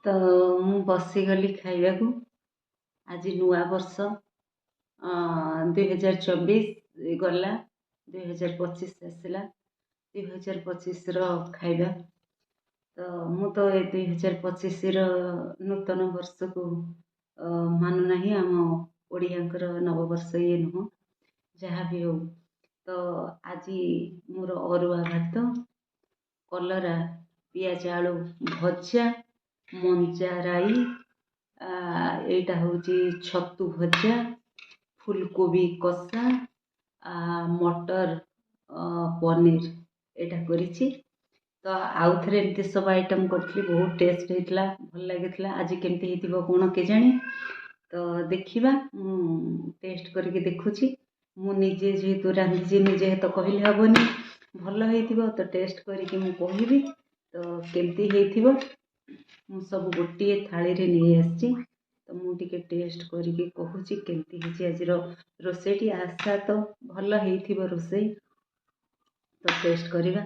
ତ ମୁଁ ବସିଗଲି ଖାଇବାକୁ। ଆଜି ନୂଆ ବର୍ଷ 2024 ଗଲା, 2025 ଆସିଲା। 2025ର ଖାଇବା। ତ ମୁଁ ତ ଏ 2025ର ନୂତନ ବର୍ଷକୁ ମାନୁନାହିଁ। ଆମ ଓଡ଼ିଆଙ୍କର ନବବର୍ଷ ଇଏ ନୁହଁ, ଯାହା ବି ହଉ। ତ ଆଜି ମୋର ଅରୁଆ ଭାତ, କଲରା ପିଆଜ ଆଳୁ ଭଜା, ମଞ୍ଜା ରାଇ, ଏଇଟା ହେଉଛି ଛତୁ ଭଜା, ଫୁଲକୋବି କଷା, ମଟର ପନିର ଏଇଟା କରିଛି। ତ ଆଉ ଥରେ ଏମିତି ସବୁ ଆଇଟମ୍ କରିଥିଲି, ବହୁତ ଟେଷ୍ଟ ହେଇଥିଲା, ଭଲ ଲାଗିଥିଲା। ଆଜି କେମିତି ହେଇଥିବ କ'ଣ କେଜାଣି, ତ ଦେଖିବା। ମୁଁ ଟେଷ୍ଟ କରିକି ଦେଖୁଛି। ମୁଁ ନିଜେ ଯେହେତୁ ରାନ୍ଧିଛି, ନିଜେ ତ କହିଲେ ହେବନି। ଭଲ ହେଇଥିବ ତ ଟେଷ୍ଟ କରିକି ମୁଁ କହିବି ତ କେମିତି ହେଇଥିବ। ମୁଁ ସବୁ ଗୋଟିଏ ଥାଳିରେ ନେଇ ଆସିଛି, ତ ମୁଁ ଟିକେ ଟେଷ୍ଟ କରିକି କହୁଛି କେମିତି ହେଇଛି ଆଜିର ରୋଷେଇଟି। ଆଶା ତ ଭଲ ହେଇଥିବ ରୋଷେଇ, ତ ଟେଷ୍ଟ କରିବା।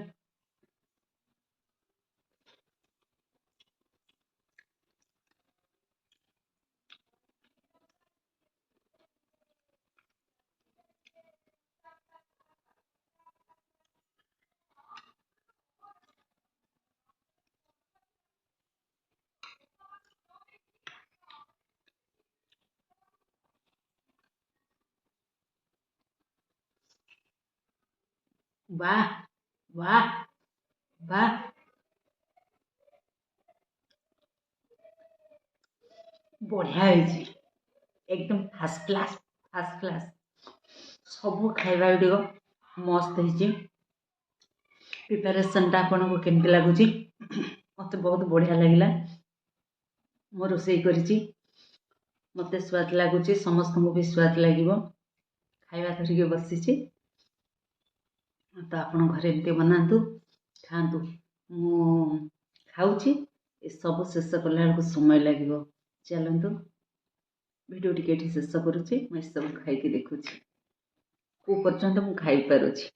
ବାহ ବାହ ବାହ, ବଢ଼ିଆ ହେଇଛି, ଏକଦମ ଫାର୍ଷ୍ଟ କ୍ଲାସ୍, ଫାର୍ଷ୍ଟ କ୍ଲାସ୍। ସବୁ ଖାଇବା ଗୁଡ଼ିକ ମସ୍ତ ହେଇଛି। ପ୍ରିପାରେସନ୍ଟା ଆପଣଙ୍କୁ କେମିତି ଲାଗୁଛି? ମୋତେ ବହୁତ ବଢ଼ିଆ ଲାଗିଲା। ମୁଁ ରୋଷେଇ କରିଛି, ମୋତେ ସ୍ୱାଦ ଲାଗୁଛି, ସମସ୍ତଙ୍କୁ ବି ସ୍ୱାଦ ଲାଗିବ। ଖାଇବା ଧରିକି ବସିଛି, ତ ଆପଣ ଘରେ ଏମିତି ବନାନ୍ତୁ, ଖାଆନ୍ତୁ। ମୁଁ ଖାଉଛି, ଏସବୁ ଶେଷ କଲା ବେଳକୁ ସମୟ ଲାଗିବ। ଚାଲନ୍ତୁ ଭିଡ଼ିଓ ଟିକେ ଏଠି ଶେଷ କରୁଛି। ମୁଁ ଏସବୁ ଖାଇକି ଦେଖୁଛି କେଉଁ ପର୍ଯ୍ୟନ୍ତ ମୁଁ ଖାଇପାରୁଛି।